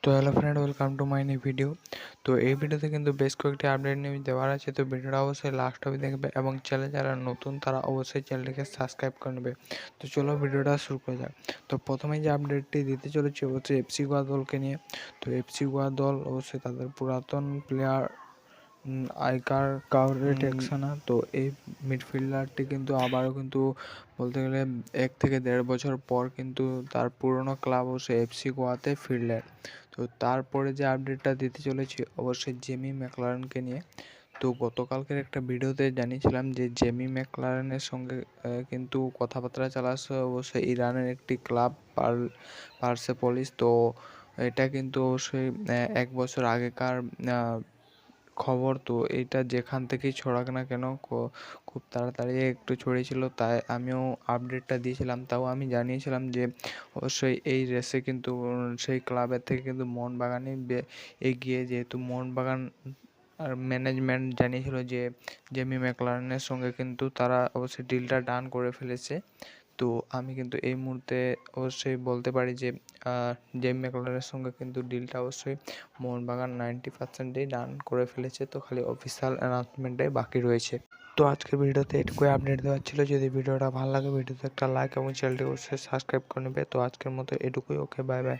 তো hello friend, welcome to my new video. তো এই ভিডিওতে কিন্তু বেশ কয়েকটি আপডেট নিউজ দেওয়ার আছে। তো ভিডিওটা অবশ্যই লাস্ট অবধি দেখবে এবং চ্যানেলে যারা নতুন তারা অবশ্যই চ্যানেলটিকে সাবস্ক্রাইব করে নেবে। তো চলো ভিডিওটা শুরু করা যাক। তো প্রথমে যে আপডেটটি দিতে চলেছে হচ্ছে এফসি গোয়া দলকে নিয়ে। তো এফসি গোয়া দল অবশ্যই তাদের পুরাতন প্লেয়ার আইকার কাউরে টেক্সানা, তো এই মিডফিল্ডারটি কিন্তু আবারও কিন্তু বলতে গেলে 1 থেকে 1.5 বছর পর কিন্তু তার পুরনো ক্লাব অবশ্যই এফসি গোয়াতে ফিরলেন। তো তারপরে যে আপডেটটা দিতে চলেছি অবশ্যই জেমি ম্যাকলারেনকে নিয়ে। তো গতকালকের একটা ভিডিওতে জানিয়েছিলাম যে জেমি ম্যাকলারেনের সঙ্গে কিন্তু কথাবার্তা চালাচ্ছে অবশ্যই ইরানের একটি ক্লাব পারসেপোলিস। তো এটা কিন্তু অবশ্যই 1 বছর আগেকার খবর। তো এইটা যেখান থেকেই ছড়াক না কেন খুব তাড়াতাড়ি একটু ছড়িয়েছিল, তাই আমিও আপডেটটা দিয়েছিলাম। তাও আমি জানিয়েছিলাম যে অবশ্যই এই রেসে কিন্তু সেই ক্লাবের থেকে কিন্তু মোহনবাগানই এগিয়ে, যেহেতু মোহনবাগান আর ম্যানেজমেন্ট জানিয়েছিল যে জেমি ম্যাকলারেনের সঙ্গে কিন্তু তারা অবশ্যই ডিলটা ডান করে ফেলেছে। তো আমি কিন্তু এই মুহূর্তে অবশ্যই বলতে পারি যে জেমি ম্যাকলারেনের সঙ্গে কিন্তু ডিলটা অবশ্যই মোহনবাগান 90%ই ডান করে ফেলেছে। তো খালি অফিসিয়াল অ্যানাউন্সমেন্টটাই বাকি রয়েছে। তো আজকের ভিডিওতে এটুকুই আপডেট দেওয়ার ছিল। যদি ভিডিওটা ভালো লাগে ভিডিওতে একটা লাইক এবং চ্যানেলটি অবশ্যই সাবস্ক্রাইব করে নেবে। তো আজকের মতো এটুকুই। ওকে, বাই বাই।